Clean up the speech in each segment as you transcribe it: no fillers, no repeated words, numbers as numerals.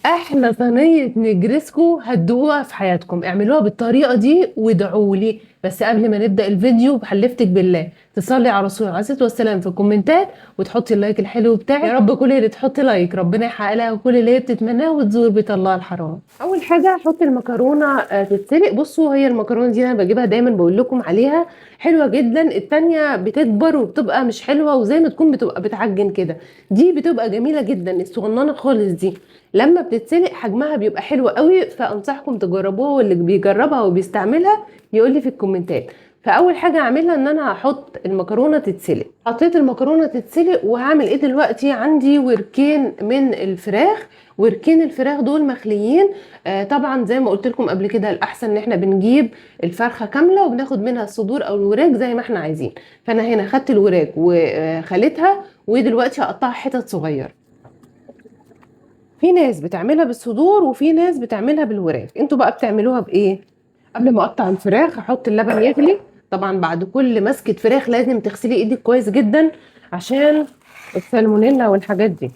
احلى صينيه نجرسكو هتدوقوها في حياتكم. اعملوها بالطريقه دي وادعوا لي. بس قبل ما نبدا الفيديو بحلفتك بالله تصلي على رسول الله عليه الصلاه والسلام في الكومنتات وتحطي اللايك الحلو بتاعك. يا رب كل اللي تحطي لايك ربنا يحقق لها كل اللي هي بتتمناه وتزور بيت الله الحرام. اول حاجه حطي المكرونه تتسلق. بصوا هي المكرونه دي انا بجيبها دايما بقول لكم عليها حلوه جدا. التانية بتكبر وبتبقى مش حلوه وزي ما تكون بتبقى بتعجن كده. دي بتبقى جميله جدا الصغننه خالص دي لما بتتسلق حجمها بيبقى حلو قوي. فانصحكم تجربوها واللي بيجربها وبيستعملها يقول لي في الكومنتات. فاول حاجه هعملها ان انا هحط المكرونه تتسلق. حطيت المكرونه تتسلق وهعمل ايه دلوقتي؟ عندي وركين من الفراخ. وركين الفراخ دول مخليين. طبعا زي ما قلت لكم قبل كده الاحسن ان احنا بنجيب الفرخه كامله وبناخد منها الصدور او الوراك زي ما احنا عايزين. فانا هنا خدت الوراك وخليتها ودلوقتي هقطعها حتت صغيره. في ناس بتعملها بالصدور وفي ناس بتعملها بالوراك. انتوا بقى بتعملوها بايه؟ قبل ما اقطع الفراخ احط اللبن يغلي. طبعا بعد كل مسكه فراخ لازم تغسلي ايدك كويس جدا عشان السالمونيلا والحاجات دي.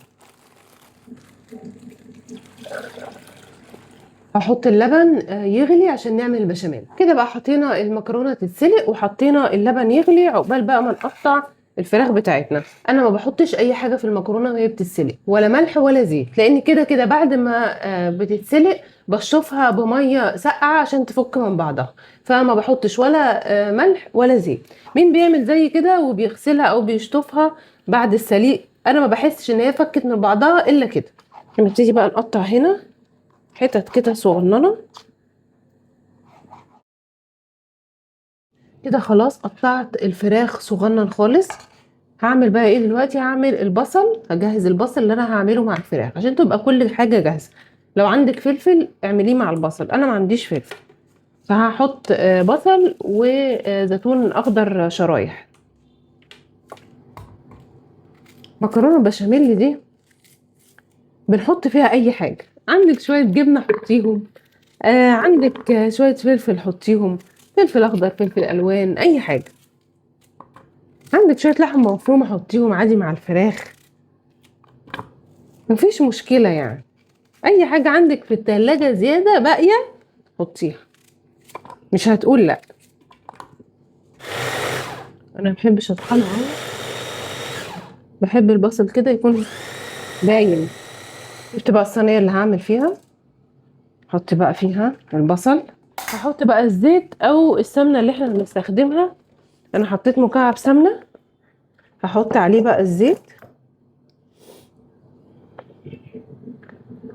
هحط اللبن يغلي عشان نعمل البشاميل. كده بقى حطينا المكرونه تتسلق وحطينا اللبن يغلي عقبال بقى ما نقطع الفراخ بتاعتنا. انا ما بحطش اي حاجه في المكرونه وهي بتتسلق ولا ملح ولا زيت لان كده كده بعد ما بتتسلق بشطفها بميه ساقعه عشان تفك من بعضها. فما بحطش ولا ملح ولا زيت. مين بيعمل زي كده وبيغسلها او بيشطفها بعد السليق؟ انا ما بحسش ان هي فكت من بعضها الا كده. نبتدي بقى نقطع هنا حتت كده صغننه كده. خلاص قطعت الفراخ صغنن خالص. هعمل بقى ايه دلوقتي؟ هعمل البصل. هجهز البصل اللي انا هعمله مع الفراخ عشان تبقى كل حاجه جاهزه. لو عندك فلفل اعمليه مع البصل. انا ما عنديش فلفل فهحط بصل وزيتون اخضر شرايح. مكرونه بشاميل دي بنحط فيها اي حاجه. عندك شويه جبنه حطيهم. عندك شويه فلفل حطيهم. فلفل اخضر فلفل الوان اي حاجه. عندك شويه لحمه مفرومه حطيهم عادي مع الفراخ. مفيش مشكله يعني. اي حاجه عندك في التلاجة زياده باقيه حطيها مش هتقول لا. انا مبحبش اطحنه قوي. بحب البصل كده يكون باين. شفت بقى الصينيه اللي هعمل فيها؟ احط بقى فيها البصل. هحط بقى الزيت او السمنه اللي احنا بنستخدمها. انا حطيت مكعب سمنه. هحط عليه بقى الزيت.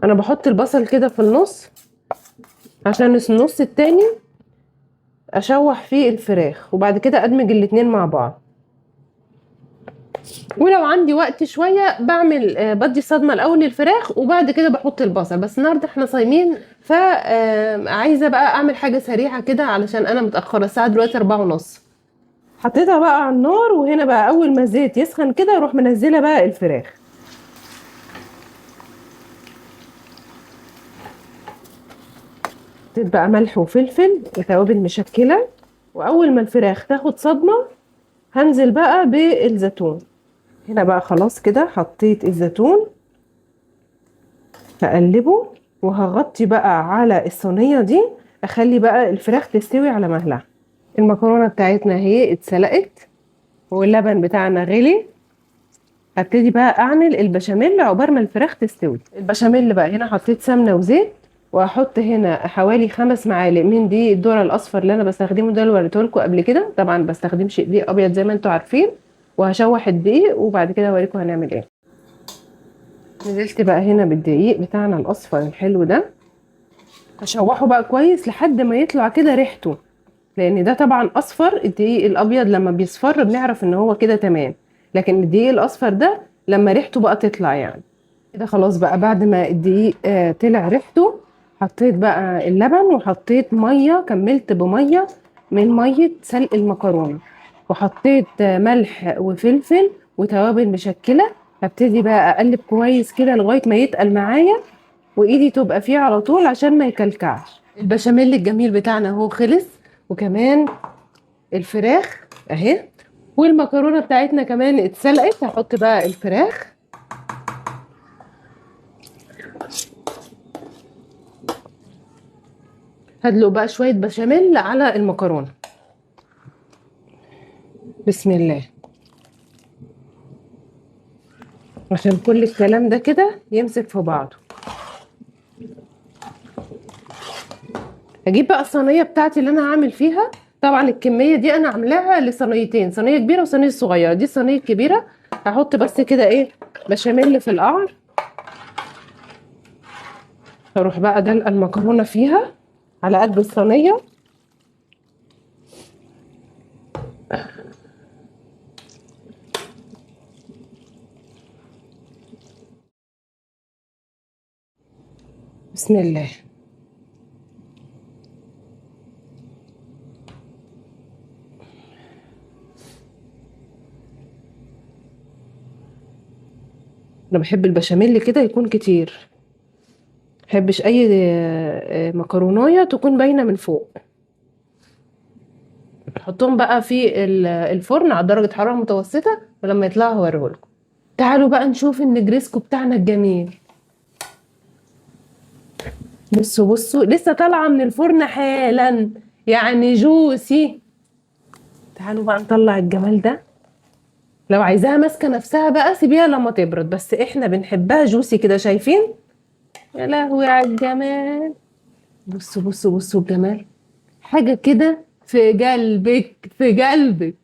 انا بحط البصل كده في النص عشان النص التاني اشوح فيه الفراخ وبعد كده ادمج الاتنين مع بعض. ولو عندي وقت شويه بعمل بدي صدمه الاول للفراخ وبعد كده بحط البصل. بس النهارده احنا صايمين فعايزه بقى اعمل حاجه سريعه كده علشان انا متاخره. الساعه دلوقتي 4:30. حطيتها بقى على النار وهنا بقى اول ما الزيت يسخن كده اروح منزله بقى الفراخ. حطيت بقى ملح وفلفل وتوابل مشكله. واول ما الفراخ تاخد صدمه هنزل بقى بالزيتون. هنا بقى خلاص كده حطيت الزيتون. هقلبه وهغطي بقى على الصينيه دي. اخلي بقى الفراخ تستوي على مهلها. المكرونه بتاعتنا اهي اتسلقت واللبن بتاعنا غلي. هبتدي بقى اعمل البشاميل عقبال ما الفراخ تستوي. البشاميل بقى هنا حطيت سمنه وزيت. وهحط هنا حوالي 5 معالق من دي الذره الاصفر اللي انا بستخدمه ده اللي وريته لكم قبل كده. طبعا بستخدمش دقيق ابيض زي ما انتم عارفين. وهشوح الدقيق وبعد كده اوريكم هنعمل ايه. نزلت بقى هنا بالدقيق بتاعنا الاصفر الحلو ده. هشوحه بقى كويس لحد ما يطلع كده ريحته. لان ده طبعا اصفر. الدقيق الابيض لما بيصفر بنعرف ان هو كده تمام. لكن الدقيق الاصفر ده لما ريحته بقى تطلع يعني كده خلاص. بقى بعد ما الدقيق طلع ريحته حطيت بقى اللبن وحطيت ميه. كملت بميه من ميه سلق المكرونه. وحطيت ملح وفلفل وتوابل مشكله. هبتدي بقى اقلب كويس كده لغايه ما يتقل معايا وايدي تبقى فيه على طول عشان ما يكلكعش. البشاميل الجميل بتاعنا اهو خلص. وكمان الفراخ اهي والمكرونه بتاعتنا كمان اتسلقت. هحط بقى الفراخ هدلق بقى شويه بشاميل على المكرونه. بسم الله، عشان كل الكلام ده كده يمسك في بعضه. هجيب بقى الصينيه بتاعتي اللي انا هعمل فيها. طبعا الكميه دي انا عاملاها لصينيتين، صينيه كبيره وصينيه صغيره. دي الصينيه الكبيره، هحط بس كده ايه بشاميل في القعر. اروح بقى دلقه المكرونه فيها على قد الصينيه. بسم الله. انا بحب البشاميل كده يكون كتير، محبش اي مكرونايه تكون باينه من فوق. حطهم بقى في الفرن على درجه حراره متوسطه، ولما يطلعوا هوريهولكم. تعالوا بقى نشوف النجريسكو بتاعنا الجميل. بصوا بصوا، لسه طالعه من الفرن حالا، يعني جوسي. تعالوا بقى نطلع الجمال ده. لو عايزاها ماسكه نفسها بقى سيبيها لما تبرد، بس احنا بنحبها جوسي كده، شايفين؟ يا لهوي على الجمال. بصوا بصوا بصوا الجمال، حاجه كده في قلبك في قلبك.